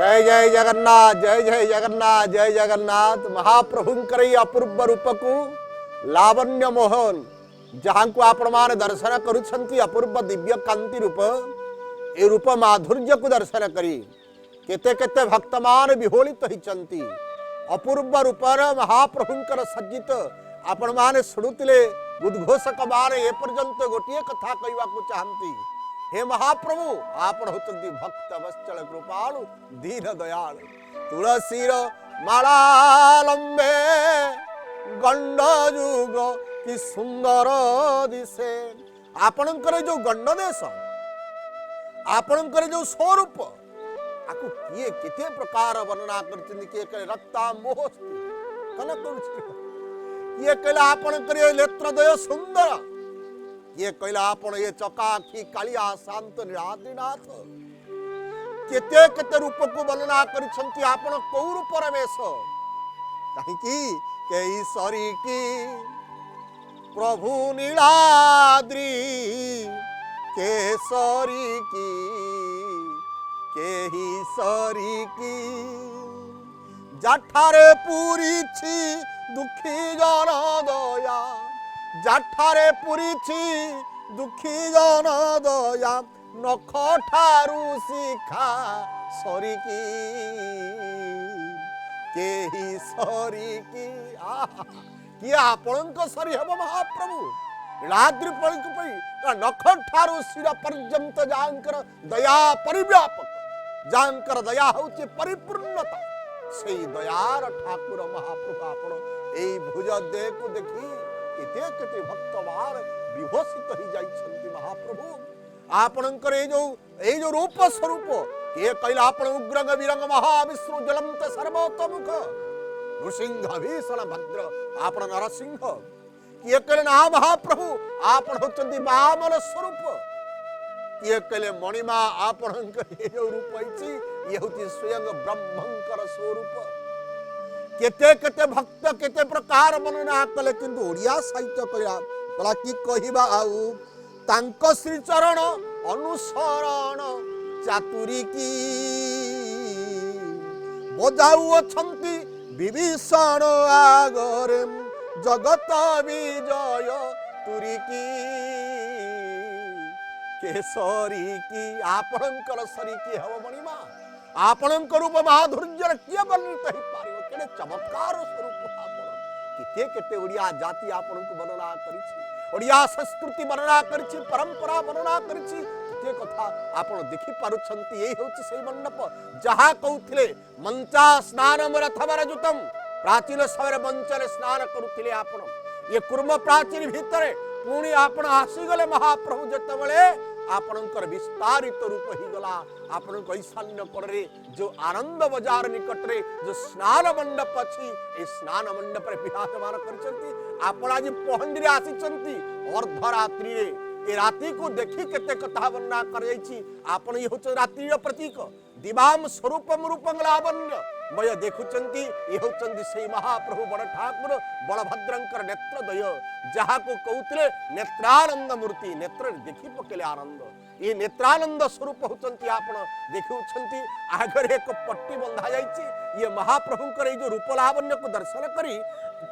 जय जय जगन्नाथ जय जय जगन्नाथ जय जगन्नाथ। महाप्रभुंकर अपूर्व रूप को लावण्य मोहन जहाँ को आपण मान दर्शन करुछंती अपूर्व दिव्य कांति रूप ए रूप माधुर्य को दर्शन करी केते केते भक्त मान विहोलित होइचंती। अपूर्व रूपर महाप्रभुंकर सज्जित आपण माने शुणुतिले उद्घोषक माने ए पर्यंत गोटिए कथा कहवा को चाहती। हे महाप्रभु आपण होचंती भक्त वत्सल कृपालु दीन दयालु। तुलसीर माला लंबे गंड जुग कि सुंदर दिसे। आपणकर जो गंड देश आपणकर जो स्वरूप आकु किए केते प्रकार वर्णना करछिन के करे रक्ता मोहस्ति कन करूछि किए कहला आपणकर नेत्रदय सुंदर ये कहला आपण ये चकाखी कालिया शांत निरादिनाथ केते केते रूप को वर्णना करछंती। आपण को रूप रमेश कहीं की के ईश्वरी की प्रभु नीलाद्री केसरी की के ईश्वरी की जाठारे पूरी छी दुखी जन दया जाठारे पुरी दुखी जन दया नख ठारू शिखा सरी की केही सरी की किए आपणक सरी हम महाप्रभु रात्रि पई नख ठारू शिर पर्यंत जांकर दया परिव्यापक जांकर दया होची परिपूर्णता से दयार ठाकुर महाप्रभु आपण एई भुज दे को देखी केते केते भक्तवान विभूषित हो जाइछंती। महाप्रभु आपणकर ए जो रूप स्वरूप के कहला आपण उग्रंग विरंग महाविष्णु ज्वलंत सर्वतोमुख नृसिंह भीषण भद्र आपण नरसिंह किए कहले ना महाप्रभु आपण होचंती वामन स्वरूप किए कहले मणिमा आपणकर ए जो रूप होइछि ये होति स्वयं ब्रह्मंकर स्वरूप। केते केते भक्त केते प्रकार वर्णना कले किंतु ओडिया साहित्य कहला कि कहिबा आउ तांको श्री चरण अनुसरण चातुरी की बजाऊ अछंती विभीषण आगरे जगत विजय तुरी की केसरी की आपणकर सरी की हव मणिमा आपणकर रूप माधुर्य किए वर्णित ही पारिबो केने चमत्कार स्वरूप आपण केते केते ओडिया जाति आपण को वर्णना करिछि ओडिया संस्कृति वर्णना करिछि परंपरा वर्णना करिछि केते कथा आपण देखि पारुछंती। एही होछि सेही मंडप जहा कहउथिले मंचा स्नानम रथवर जुतम प्राचीन समय मंचरे स्नान करुथिले आपण ये कुर्म प्राचीन भितरे पुणी आपण आसी गले महाप्रभु जतबेले आपणकर विस्तारित रूप ही गला आपणक ईशान्य कोणरे जो आनंद बाजार निकट रे जो स्नान मंडप अछि ए स्नान मंडप रे विराजमान करछंती। आपण आज पहंडी आसीचंती अर्धरात्रि रे ए राति को देखि केते कथा वर्णना कर जाईछि। आपण ये होछ रात्रि रो प्रतीक दिवाम स्वरूपम रूपं लावण्य मय देखुचंती ये होचंती से महाप्रभु बड़ ठाकुर बलभद्रंकर नेत्रदय जहा को कहउतले नेत्रानंद मूर्ति नेत्र देखि पकेले आनंद ये नेत्रानंद स्वरूप होचंती। आपण देखुचंती आगरे एक पट्टी बंधा जाईछि ये महाप्रभुंकर जो रूप लावण्य को दर्शन करी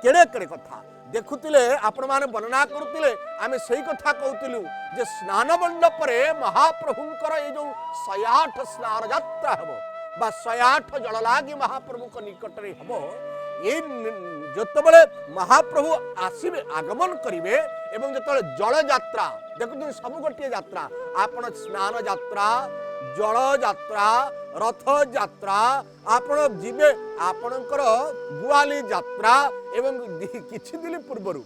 केड़े केड़े कथा देखुतिले आपण माने वर्णना करुतिले आमे सही कथा कहउतिलु जे स्नान मंडप रे महाप्रभुंकर ये जो 108 स्नान यात्रा हबो बा 108 जल लागी महाप्रभु को निकट रे हबो। ये जतबेले महाप्रभु आसीबे आगमन करिवे एवं जतबेले जल यात्रा देखु सब गोटे यात्रा आपण स्नान यात्रा जल यात्रा रथ यात्रा आपण जीवे आपणकर गुआली यात्रा एवं किछि दिन पूर्वरु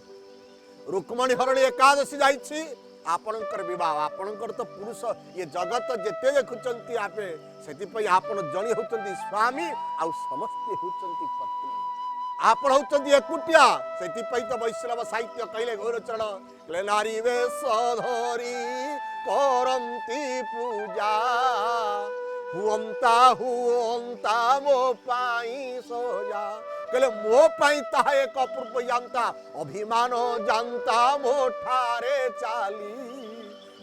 रुक्मणी हरणी एकादशी जाइछि आपणकर विवाह आपणकर तो पुरुष ये जगत जेते देखुचंती आपे सेति पई आपण जणी होचंती स्वामी आ समस्त होचंती पत्नी आपण होचंती एकुटिया सेति पई तो वैष्णव साहित्य कहले गौरचरण कहले नारी वेश धरी करंती पूजा हुअंता मो पाई सोजा कहले मो पाई ताहा एक अपूर्व जानता अभिमान जानता मो ठारे चाली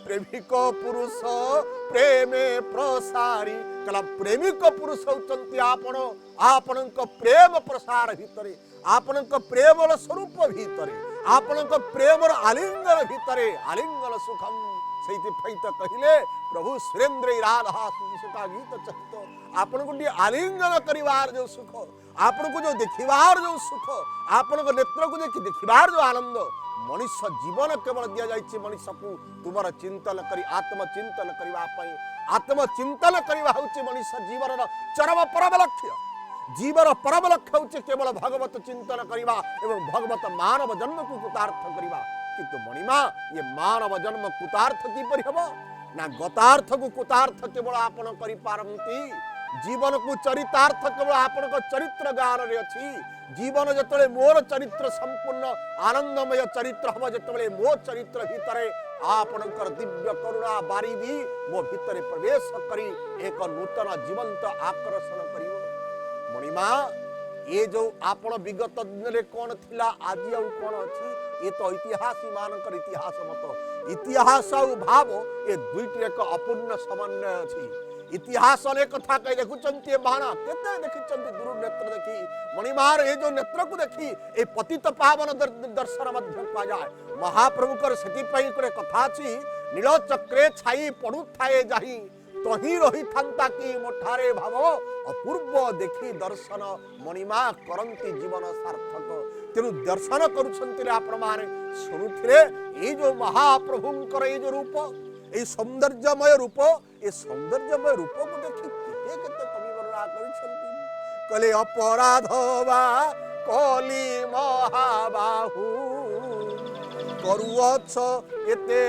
प्रेमिक पुरुष प्रेमे प्रसारी कला प्रेमिक पुरुष होचंती आपण आपणक प्रेम प्रसार भितरे आपणक प्रेमर स्वरूप भितरे आपणक प्रेमर आलिंगन भितरे आलिंगन सुखम से कहले प्रभु सुरेन्द्र राधा सुखा गीत चहित आपण को आलिंगन करिवार जो सुख आपण को जो देखिबार जो सुख आपण को नेत्र को देखिबार जो आनंद मनुष्य जीवन केवल दिया जाइए मनुष्य को तुमर चिंतन करी आत्मचिंतन करने आत्मचिंतन करवा हूँ मनुष्य जीवन चरम परम लक्ष्य जीवन परम लक्ष्य हूँ केवल भगवत चिंतन करवा एवं भगवत मानव जन्म को कृतार्थ करवा किंतु मणिमा ये मानव जन्म कृतार्थ किपर हम ना गतार्थ को कृतार्थ केवल आपण करिपारंती जीवन को चरितार्थ केवल आपण चरित्र ज्ञान रे अछि जीवन जतले मोर चरित्र संपूर्ण आनंदमय चरित्र हम जतले मो चरित्र भितरे आपणकर दिव्य करुणा बारिदी मो भितरे प्रवेश करी एक नूतन जीवंत आकर्षण करिवो मणिमा ये जो आपण विगत दिन रे कोन थिला आज आ कोन अछि ये तो इतिहासी मानकर इतिहास मत इतिहास और भाव ये दुईटी एक अपूर्ण समन्वय अछि इतिहास अनेक कथा कही देखुचंती बाणा केते देखिचंती दूर नेत्र देखी मणिमार ये जो नेत्र को देखी ए पतित पावन दर्शन मध्य पा जाए महाप्रभुकर सेति पई करे कथा अछि नील चक्रे छाई पडु थाए जाही तही रही थांता की मोठारे भाव अपूर्व देखी दर्शन मणिमा करंती जीवन सार्थक तेनु दर्शन करुछंती आपण माने सुनुथिले ए जो महाप्रभुकर ए जो रूप ए सौंदर्यमय रूप ए सौंदर्यमय रूप को देखि केते केते कवि वर्णना करिसंती कले अपराध बा कली महाबाहु करुअछ एते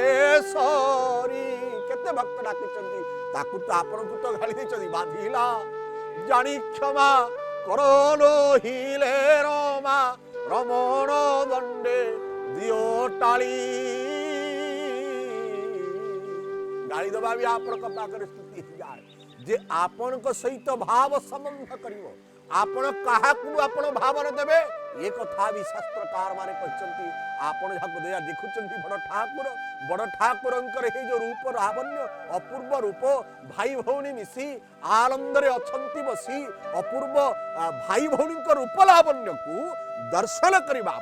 सरी केते भक्त डाकिचंती ताकू तो आपण को तो गाली देचंती बाधिला जानी क्षमा करोनो हिले रोमा रमण दंडे दियो टाली गाली दबा भी आपण को पाकर स्तुति जाए जे आपण को सहित भाव संबंध करिवो आपण काहा को आपण भावना देबे ये कथा भी शास्त्रकार माने कहचंती आपण जाको दया देखुचंती बड़ ठाकुरंकर हे जो रूप लावण्य अपूर्व रूप भाई भौणी मिसी आनंद रे अछंती बसी अपूर्व भाई भौणी रूप लावण्य को दर्शन करबा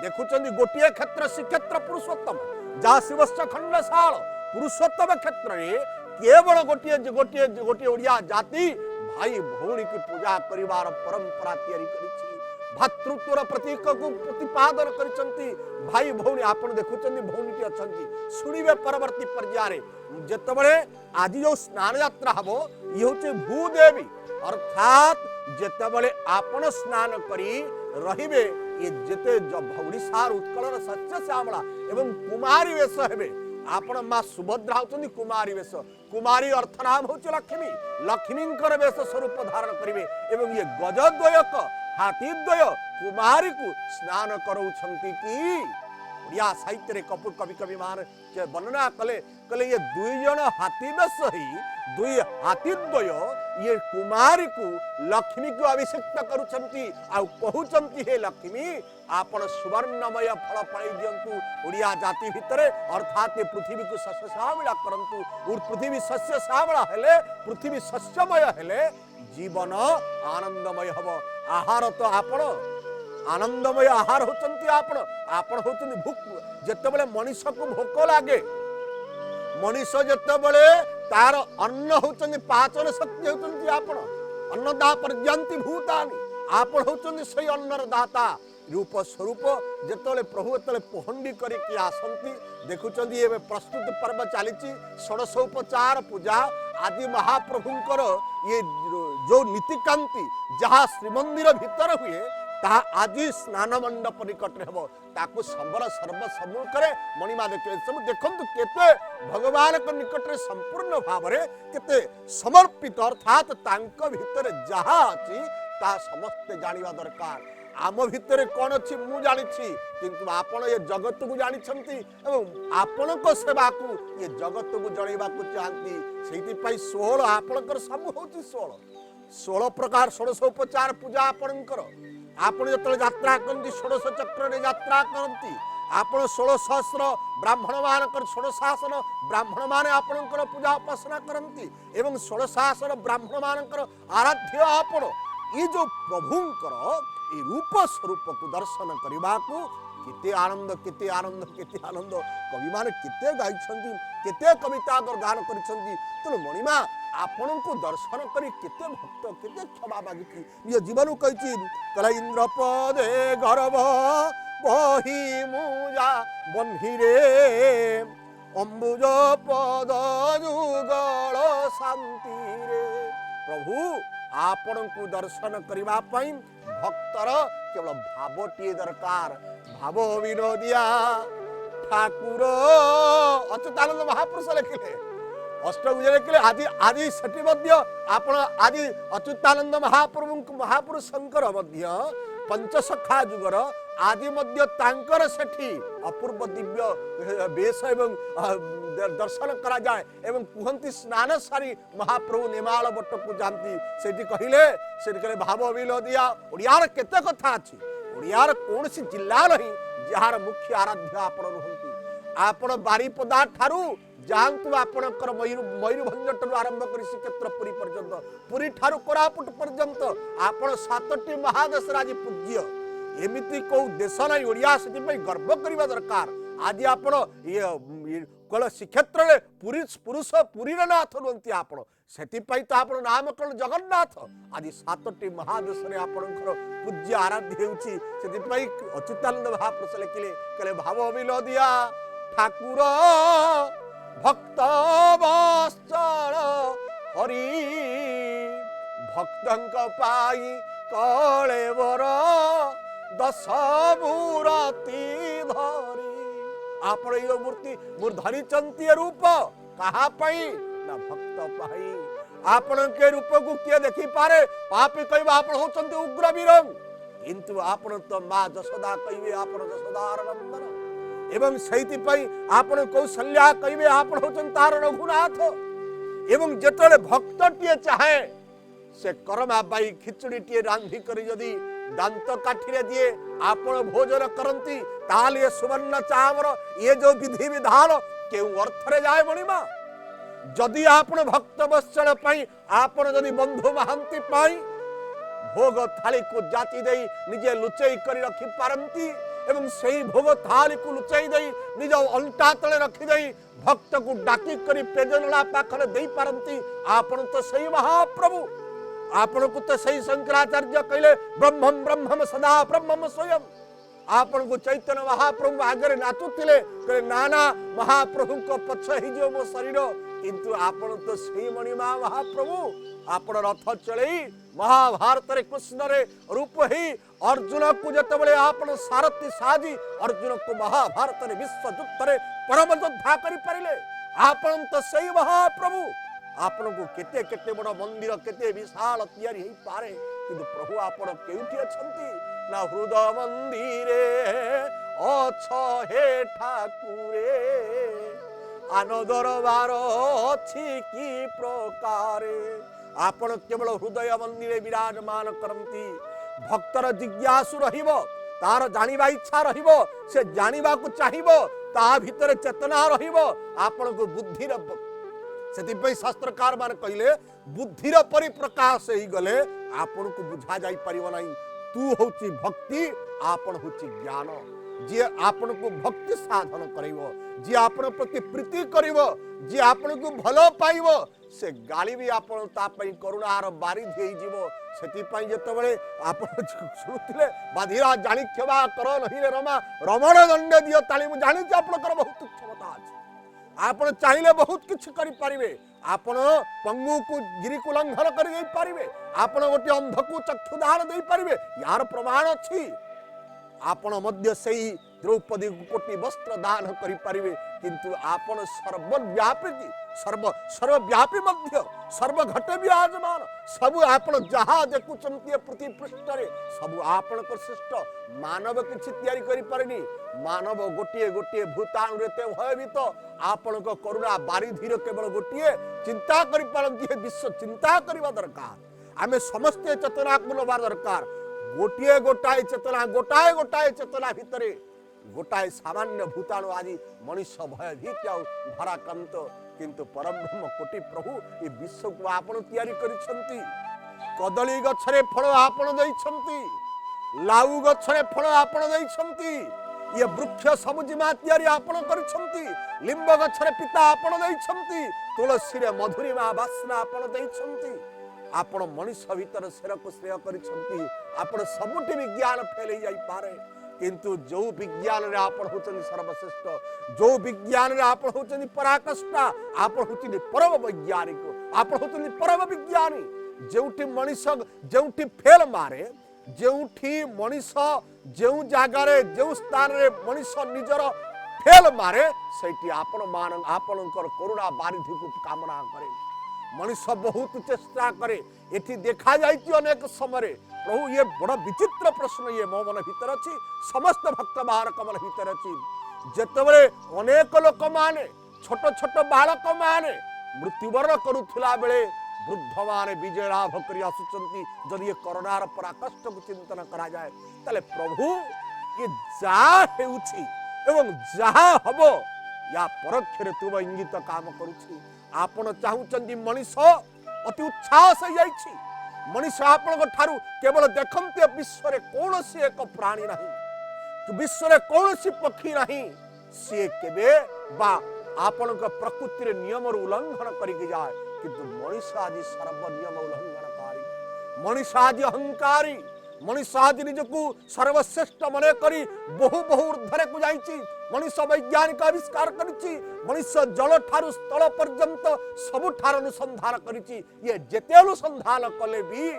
देखुचंती गोटिए क्षेत्र श्रीक्षेत्र पुरुषोत्तम जा शिवस्य खंडशाल पुरुषोत्तम क्षेत्र रे केवल गोटिए गोटिए गोटिए ओडिया जाति भाई भौणी की पूजा करिवार परंपरा तैयारी करिछि भातृत्वर प्रतीक को प्रतिपादन करिसंती भाई भौणी आपण देखुचंती भौणीटी अछंती सुनिबे परवर्ती पर्याय जेतबळे आज जो स्नान यात्रा हबो ई होचे भूदेवी अर्थात जेतबळे आपण स्नान करी रहिबे ये जेते ओडिशार उत्कलर सत्य श्यामला एवं कुमारी वेश हेबे आपण मां सुभद्रा होचंती कुमारी वेश कुमारी अर्थ नाम होचे लक्ष्मी लक्ष्मींकर वेश स्वरूप धारण करिवे एवं ये गजद्वयक हाथीद्वय कुमारी को स्नान करौछंती की ओडिया साहित्य रे कपूर कवि कवि मान के वर्णना कले ये दुई जन हाथी बेश ही दुई हाथीद्वय ये कुमारी को लक्ष्मी को अभिषेक करुछंती आ कहउछंती हे लक्ष्मी आपण सुवर्णमय फल पाई दियंतु ओडिया जाति भितरे अर्थात पृथ्वी को शस्य श्यामला करंतु और पृथ्वी शस्य श्यामला हेले पृथ्वी शस्यमय हेले जीवन आनंदमय हब आहार तो आपण आनंदमय आहार होचंती आपण होचंती भूख जेतेबेले मनुष्य को भोक लागे मनुष्य जेतेबेले तार अन्न होचंती पाचन शक्ति होचंती आपण अन्नदा पर्यंती भूतानि आपण होचंती सही अन्नर दाता रूप स्वरूप जेतेबेले प्रभु एतेबेले पहंडी करिकि आसंती देखुचंती एबे प्रस्तुत पर्व चलीची षोडशोपचार पूजा आदि महाप्रभुंकर ये जो नीतिकांति जहाँ श्रीमंदिर भीतर हुए ता आज स्नान मंडप निकट हम ताकू संबर सर्वसम्मूल करे मणिमा देखे सब देखंतु केते भगवान को निकट रे संपूर्ण भाव रे केते समर्पित अर्थात तांक भीतर जहाँ अछि ता समस्त जानिबा दरकार आम भितर कौन अच्छी मु जानी किंतु आपण ये जगत को जानी एवं आपण को सेवा को ये जगत को जनइबा को चाहती से 16 आपणकर सब होची 16 प्रकार षोडशोपचार पूजा आपणकर आपण जतले यात्रा करती षोडश चक्र रे यात्रा करती आपण 16 सहस्र ब्राह्मण मानकर 16 सहस्र ब्राह्मण माने आपणकर पूजा उपासना करती एवं 16 सहस्र ब्राह्मण मानकर आराध्य आपण ये जो प्रभुंकर ये रूप स्वरूप को दर्शन करने को केते आनंद केते आनंद केते आनंद कवि माने केते गाइछंती केते कविता गान करिसंती तेणु मणिमा आपण को दर्शन करी केते भक्त केते क्षमा मागिची निज जीवन कहिची कला इंद्र पदे गर्भ बही मुजा बन्हीरे अंबुज पद जुगल शांति रे प्रभु आपण को दर्शन करबा पई भक्तर केवल भावटीए दरकार भाव विनोदिया ठाकुर अच्युतानंद महापुरुष लिखिले अष्टभुज लिखिले आदि आदि सेठी मध्य आपण आदि अच्युतानंद महापुरुषंकर मध्य पंचसखा जुगर आदि मध्य तांकर सेठी अपूर्व दिव्य वेश एवं दर्शन करा जाए एवं कुहंती स्नान सारी महाप्रभु नेमाल बट को जानती सेठी कहिले सेठी कहले भाव विलोदिया ओडियार केते कथा अछि ओडियार कौन सी जिल्ला नहीं जार मुख्य आराध्य आपण रहंती आपण बारीपदा ठारू जानतु आपणकर मयूरभंज ठारू आरंभ करी श्रीक्षेत्र पुरी पर्यंत पुरी ठारू कोरापुट पर्यंत आपण सातटी महादेश राजी पूज्य एमिति को देश ना ओडिया से गर्व करवा दरकार आज आपण कल श्रीक्षेत्र में पुरुष पुरी नाथ रुहति आपण से तो आप नाम कौन जगन्नाथ आज सातटी महादेश में आपणकर पूज्य आराध्य होउछि से अच्युतानंद महापुरुष लिखिले कहले भाव विलोदिया ठाकुर भक्त वत्सल हरि भक्तंक पाई कलेवर दश मूर्ति धरी आपण ये मूर्ति धरी चंती रूप कहा पाई ना भक्त पाई आपण के रूप को किए देखि पारे पापी कहबा आपण होचंती उग्र वीरम किंतु आपण तो मां जशोदा कहबे आपण जशोदार नंदन एवं सहित आपण कौशल्या कहबे आपण होचन तार रघुनाथ एवं जेतले भक्त टिए चाहे से करमा बाई खिचड़ी टिए रांधी करी जदी दांत काठिरे दिए आपण भोजन करंती ताले सुवर्ण चावर ये जो विधि विधान केउ अर्थ रे जाए मणिमा जदि आपण भक्त वत्सल पई आपण जदि बंधु महांती पई भोग थाली को जाति देई निजे लुचई करी रखि पारंती एवं सही भोग थाली को लुचई देई निज अंटा तले रखि देई भक्त को डाकी करी पेजनला पाखरे देई पारंती आपण तो सही महाप्रभु आपण को तो सही शंकराचार्य कहले ब्रह्मम ब्रह्मम सदा ब्रह्मम स्वयं आपण को चैतन्य महाप्रभु आगे नाचुतिले कहले नाना महाप्रभु को पछ ही जो मो शरीर किंतु आपण तो सही मणिमा महाप्रभु आपण रथ चलई महाभारत रे कृष्ण रे रूप ही अर्जुन को जतबले आपण सारथी साजी अर्जुन को महाभारत रे विश्व युद्ध रे परम योद्धा करि परिले आपण तो सही महाप्रभु आपण को केते केते बड़ मंदिर केते विशाल तैयारी ही पारे किंतु प्रभु आपण केउठी अछंती ना हृदय मंदिरे अछ हे ठाकुरे आनो दरबार अछि की प्रकारे आपण केवल हृदय मंदिरे विराजमान करंती भक्तर जिज्ञासु रहिबो तार जानिबा इच्छा रहिबो से जानिबा को चाहिबो ता भीतर चेतना रहिबो आपण को बुद्धिर से शास्त्रकार मान कहले बुद्धिर परिप्रकाश ही गले आपण को बुझा जाई परिबो नहीं तू होची भक्ति आपण होची ज्ञान जी आपण को भक्ति साधन करिवो जी आपण प्रति प्रीति करिवो जी आपण को भलो पाइबो से गाली भी आपण ता पई करुणार बारी देई जीवो सेति पई जतबेले आपण सुनुतिले बाधिरा जानि क्षमा करो नहीं रे रमा रमण दंड दियो ताली मु जानि जे आपण कर बहुत क्षमता अछि आपण चाहिले बहुत किछ करि परिबे आपण पंगु को गिरी को लंघन करि देई परिबे आपण गोटे अंध को चक्षुदान देई परिबे यार प्रमाण अछि आपण मध्य सही द्रौपदी कोटि वस्त्र दान करि परिबे किंतु आपण सर्वव्यापी सर्वव्यापी मध्य सर्वघट विराजमान सब आपण जहा देखुचंती पृथ्वी पृष्ठ रे सब आपण को सृष्ट मानव किछि तयारी करि परनी मानव गोटिए गोटिए भूताणु रेते भयभीत आपण को करुणा बारिधीर केवल गोटिए चिंता करि परंती विश्व चिंता करिवा दरकार आमे समस्त चेतना को लबा दरकार गोटिए गोटाए चेतना भितरे गोटाए सामान्य भूताणु आज मनुष्य भयभीत आ भाराक्रांत किंतु परब्रह्म कोटि प्रभु ये विश्व को आपण तैयारी करिसंती कदली गछरे फल आपण दैछंती लाउ गछरे फल आपण दैछंती ये वृक्ष सबुजिमा तैयारी आपण करिसंती लिंब गछरे पिता आपण दैछंती तुलसी रे मधुरिमा वासना आपण दैछंती आपण मनुष्य भीतर शेर को श्रेय करिसंती आपण सबुटी विज्ञान फेल जाई पारे किंतु जो विज्ञान रे आपण होचनी सर्वश्रेष्ठ जो विज्ञान रे आपण होचनी पराकाष्ठा आपण होचनी परम वैज्ञानिक आपण होचनी परम विज्ञानी जेउठी मनुष्य जेउठी फेल मारे जेउठी मनुष्य जेउ जागा रे जेउ स्थान रे मनुष्य निजर फेल मारे सेठी आपण मान आपणकर करुणा बारिधि को कामना करे मनुष्य बहुत चेष्टा करे एठी देखा जाइछि अनेक समय प्रभु ये बड़ विचित्र प्रश्न ये मो मन भीतर अछि समस्त भक्त बालक मन भीतर अछि जेतबे अनेक लोक माने छोट छोट बालक माने मृत्युवरण करुथिला बेले वृद्ध माने विजय लाभ करि आसुचंती जदि ये कोरोनार पराकष्ट को चिंतन करा जाए तले प्रभु ये जा हेउछि एवं जा हबो या परोक्षरे तुम इंगित काम करुछि आपण चाहुचंदी मनुष्य अति उत्साह से जाइछि मनुष्य आपण ठारू केवल देखंते विश्व रे कोनोसी एक प्राणी नहीं विश्व रे कोनोसी पक्षी नहीं से केबे बा आपण प्रकृति रे नियम उल्लंघन करिक जाए किंतु मनुष्य आज सर्व नियम उल्लंघनकारी मनुष्य आज अहंकारी मनुष्य आज निजकू सर्वश्रेष्ठ मन करी बहु बहु ऊर्ध्वरे को जाइछि मनुष्य वैज्ञानिक आविष्कार करिछि मनुष्य जल ठारू स्थल पर्यंत सबु ठार अनुसंधान करिछि ये जेते अनुसंधान कले भी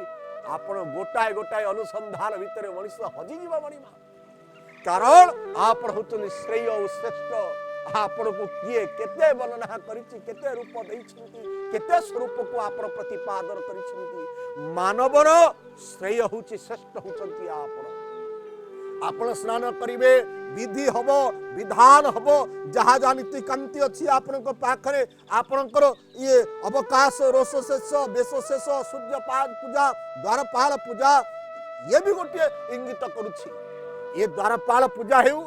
आपण गोटाए गोटाए अनुसंधान भितर मनुष्य हजि जीवा मणिमा कारण आपण होतनि श्रेय और श्रेष्ठ आपण को किए केते वर्णना करिछि केते रूप दैछंती केते स्वरूप को आपण प्रतिपादन करिछंती मानवर श्रेय होछि श्रेष्ठ होचंती आपण स्नान करिवे विधि हबो विधान हबो जहा जा नीति कांति अछि आपण को पाखरे आपणकर ये अवकाश रोष शेष बेश शेष सूर्यपाद पूजा द्वारपाल पूजा ये भी गोटे इंगित करुछि ये द्वारपाल पूजा हेउ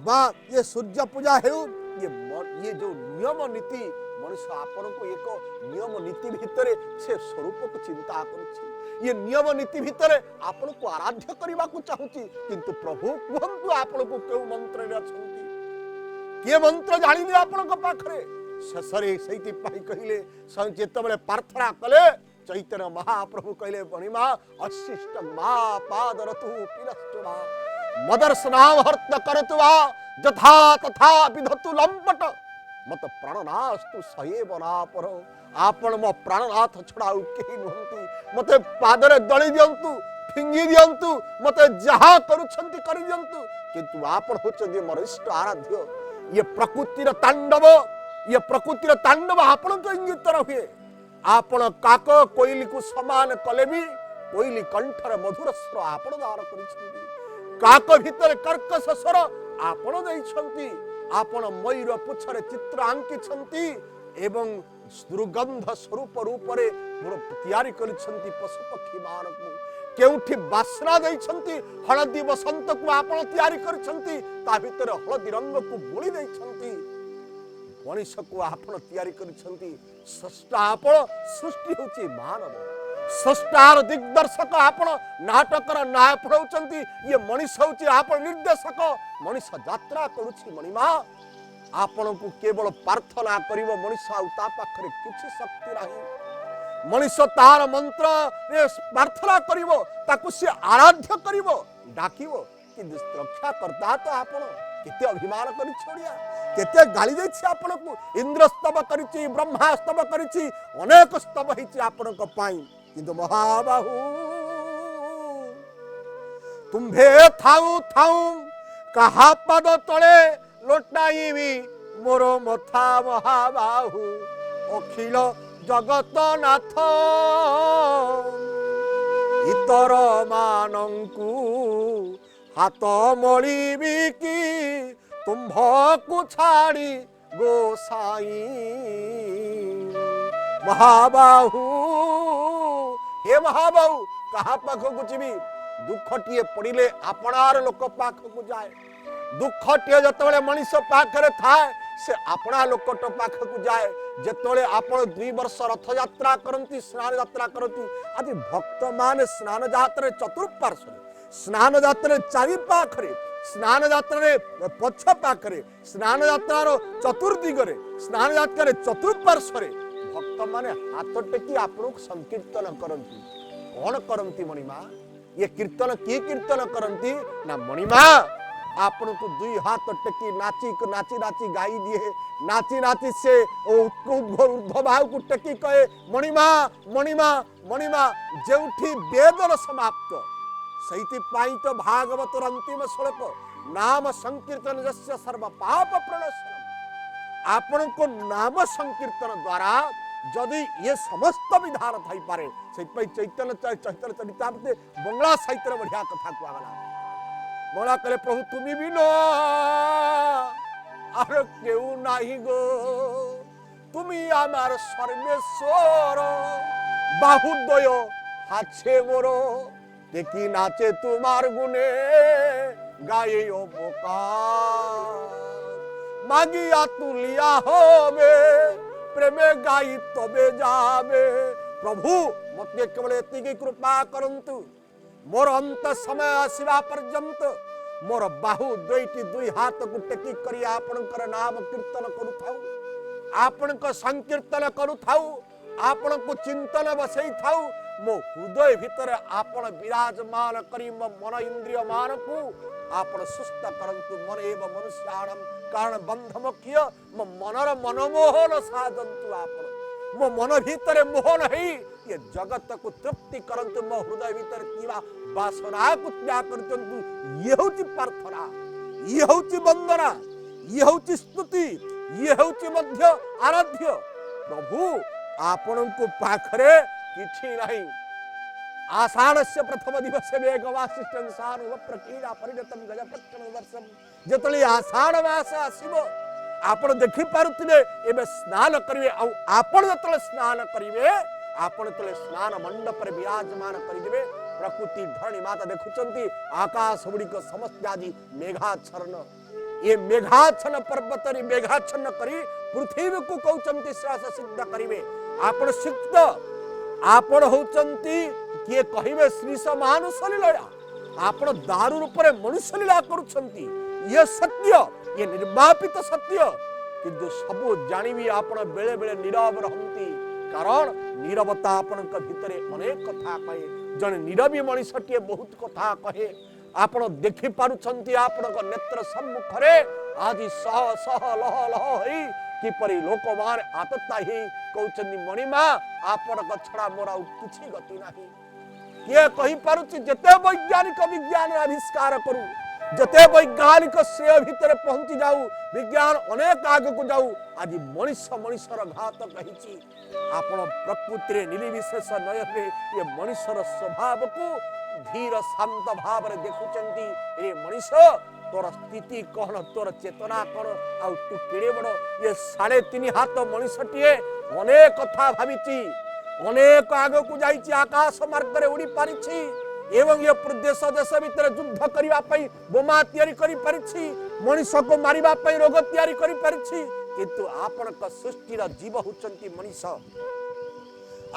बा ये सूर्य पूजा हेउ ये जो नियम नीति मनुष्य आपण को एक नियम नीति भितरे से स्वरूप को चिंता करुछि ये नियम नीति भितरे आपण को आराध्य करबा को चाहुछि किंतु प्रभु कहंतु आपण को केउ मंत्र रे अछंती के मंत्र जानिले आपण को पाखरे ससरे सैति पाई कहिले संचित बेले प्रार्थना कले चैतन्य महाप्रभु कहले बणिमा अशिष्ट मा पादरतु पिनस्तुवा मदर्शनाम हर्त करतुवा जथा तथा विधतु लंपट मत प्राणनास्तु सहेव नापर आपण मो प्राणनाथ छड़ाउ केही नहंती मते पादरे दळी दियंतु फिंगी दियंतु मते जहा करूछंती करि दियंतु किंतु आपण होचंदी मोर इष्ट आराध्य ये प्रकृतिर तांडव आपण को इंगित रहे आपण काक कोइली को समान कले भी कोइली कंठर मधुर स्वर आपण दान करिछंती काक भीतर कर्कश स्वर आपण दैछंती आपण मयूर पुछरे चित्र आंकिछंती एवं दुर्गंध स्वरूप रूप रे तैयारी करिछंती पशु पक्षी मानक केउठी बासना दैछंती हळदी बसंत को आपण तैयारी करिछंती ता भीतर हळदी रंग को बुली दैछंती मनुष्य को आपण तैयारी करिछंती सृष्टा आपण सृष्टि होची मानव सृष्टार दिग्दर्शक आपण नाटकर नाय पढौचंती ये मनुष्य होची आपण निर्देशक मनुष्य यात्रा करूची मणिमा आपण को केवल प्रार्थना करिवो मनुष्य आ ता पाखरे किछि शक्ति नाही मनुष्य तार मंत्र रे प्रार्थना करिवो ताकु से आराध्य करिवो डाकिवो कि रक्षा करता तो आपण केते अभिमान करि छोड़िया केते गाली दैछि आपण को इंद्र स्तव करिछि ब्रह्मा स्तव करिछि अनेक स्तव हिछि आपण को पाई किंतु महाबाहु तुम्भे थाऊ थाऊ कहा पद तले लोटाइबी मोर मथा महाबाहु अखिल जगत नाथ इतर मानंकु हाथ मळिबी कि तुम्भ को छाड़ी गोसाई महाबाहु हे महाबाहु कहा पाख को जीवी दुख टीए पड़िले आपणार लोक पाख को जाए दुखटे जिते मनीष पाखे थाए से अपना लोकट पाखक जाए जिते आपण 2 वर्ष रथ यात्रा करती स्नान यात्रा करती आज भक्त मान स्नान यात्रा चतुर्पार्श्व स्नान यात्रा चारि पाखरे स्नान यात्रा पछ पाखरे स्नान यात्रार चतुर्दिगरे स्नान यात्रा चतुर्पार्श्व भक्त माने हाथ टेकी आपण संकीर्तन करती कौन करती मणिमा ये कीर्तन किए कीर्तन करती ना मणिमा आपण को 2 हाथ टेकी नाची नाची गाई दिए नाची नाची से ऊर्ध्व भाव को टेकी कहे मणिमा मणिमा मणिमा जेउठी वेदन समाप्त सहिति पाई तो भागवत अंतिम श्लोक नाम संकीर्तन जस्य सर्व पाप प्रणशन आपण को नाम संकीर्तन द्वारा जदि ये समस्त विधान थई पारे से चैतन्य चरितामृत बंगला साहित्य बढ़िया कथा कहला बंगला करे प्रभु तुमी भी नो आर केउ नाही गो तुमी आमार सर्वेश्वर बाहुद्वय हाछे मोर देखी नाचे तुमार गुणे गाये ओ बोकार मागिया तुलिया होबे प्रेमे गाई तबे जाबे प्रभु मते केवल एतिकी कृपा करंतु मोर अंत समय आसीबा पर्यंत मोर बाहु दुईटी 2 हाथ को टेकी करी आपनकर नाम कीर्तन करू थाउ आपनक संकीर्तन करू थाउ आपनको चिंतन बसई थाउ मो हृदय भीतर आपण विराजमान करी मो मन इंद्रिय मान को आपण सुस्त करंतु मन एव मनुष्याणम कारण बंधमख्य मो मनर मनमोहन साधंतु आपण मो मन भीतर मोहन है ये जगत को तृप्ति करंतु मो हृदय भीतर कीवा वासना को त्याग करंतु ये होची प्रार्थना ये होची वंदना ये होची स्तुति ये होची मध्य आराध्य प्रभु आपण को पाखरे किछि नहीं आषाढ़स्य प्रथम दिवस वेगवासिष्ठं सानुव प्रकीरा परिणतम गज प्रचन वर्षम जतली आषाढ़ मास आसीबो आपण देखि पारुथिले एबे स्नान करिवे आ आपण जतले स्नान करिवे आपण तले स्नान मंडप रे विराजमान करि देबे प्रकृति धरणी माता देखुचंती आकाश गुड़िक समस्त आदि मेघाच्छन्न ये मेघाच्छन्न पर्वत रे मेघाच्छन्न करी पृथ्वी को कहउचंती श्वास सिद्ध करिवे आपण सिद्ध आपण होचंती किए कहिबे श्रीष मानुष लीला आपण दारू रूप रे मनुष्य लीला करूछंती ये सत्य ये निर्वापित सत्य किंतु सबु जानिबी आपण बेले बेले नीरव रहंती कारण नीरवता आपण के भितरे अनेक कथा कहे जने नीरवी मनुष्यटिए बहुत कथा कहे आपण देखि पारुछंती आपण को नेत्र सम्मुख रे आदि सह सह लह लह होई किपरि लोकमान आतता ही कहउचंदी मणिमा आपण को छड़ा मोरा किछि गति नाही किए कहि पारुछि जते वैज्ञानिक विज्ञान आविष्कार करू जते वैज्ञानिक से भीतर पहुंची जाऊ विज्ञान अनेक आगे को जाऊ आज मनुष्य मनुष्यर घात कहिछि आपण प्रकृति रे निर्विशेष नयने ये मनुष्यर स्वभाव को धीर शांत भाव रे देखुचंती ए मनुष्य तोर स्थिति कहन तोर चेतना कौन आ तू केड़े बड़ ये 3.5 हाथ मनुष्यटिए अनेक कथा भाविछि अनेक आगे को जाइछि आकाश मार्ग रे उड़ी पारिछि एवं ये प्रदेश देश भीतर युद्ध करिवा पई बोमा तैयारी करि पारिछि मनुष्य को मारिबा पई रोग तैयारी करि पारिछि किंतु आपण का सृष्टि रा जीव हुचंती मनुष्य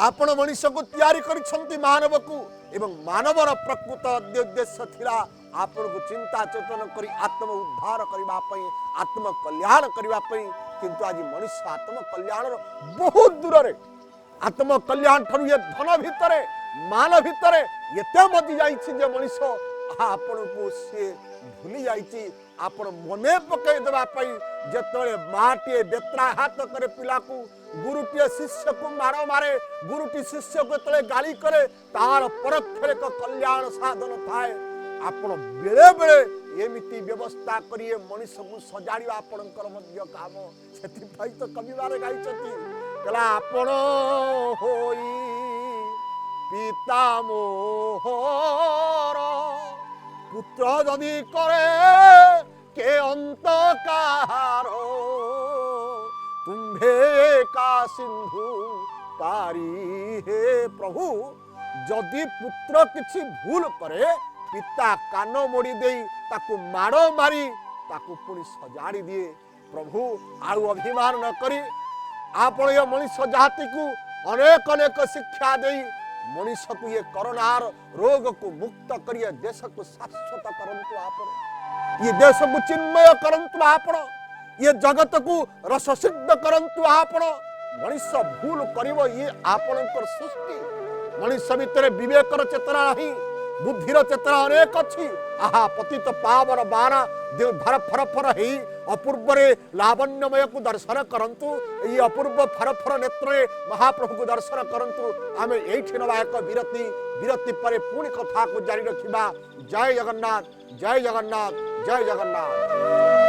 आपण मनुष्य को तैयारी करिसंती मानव को एवं मानवर प्रकृत उद्देश्य थिला आपण को चिंता चेतन करी आत्म उद्धार करिबा पई आत्म कल्याण करिबा पई किंतु आज मनुष्य आत्म कल्याण बहुत दूर रे आत्म कल्याण ठरु ये धन भितरे मान भितरे एते मति जाइछि जे मनुष्य आपण को से भूली जाइछि आपण मने पकई देबा पई जेतले माटे बेत्रा हाथ करे पिला को गुरुटी शिष्य को मारो मारे गुरुटी शिष्य को तले गाली करे तार परक्षरे को कल्याण साधन थाए आपण बेले बेले एमिति व्यवस्था करिए मनुष्य को सजाड़िबा आपणकर मध्य काम सेति पई तो कविवारे गाइछथि कला आपण होई पिता मोहर पुत्र जदि करे के अंतकार तुम्भे का सिंधु पारी हे प्रभु जदि पुत्र किछि भूल करे पिता कान मोड़ी देई ताकू माड़ो मारी ताकू पुणी सजाड़ी दिए। प्रभु आउ अभिमान न करी आपण ये मनुष्य जाति को अनेक अनेक शिक्षा दे मनुष्य को ये कोरोना रोग को मुक्त करिए देश को शाश्वत करंतु आपण ये देश को चिन्मय करंतु आपण ये जगत को रस सिद्ध करंतु आपण मनुष्य भूल करिवो ये आपणकर सृष्टि मनुष्य भितर विवेकर चेतना नहीं बुद्धिर चेतना अनेक अच्छी आहा पतित पावन बाना देव भर फर फर ही अपूर्व लावण्यमय को दर्शन करंतु ये अपूर्व फर फर नेत्र महाप्रभु को दर्शन करंतु आमे एठी नवा एक विरति पर पुणी कथा को जारी रखिबा। जय जगन्नाथ जय जगन्नाथ जय जगन्नाथ।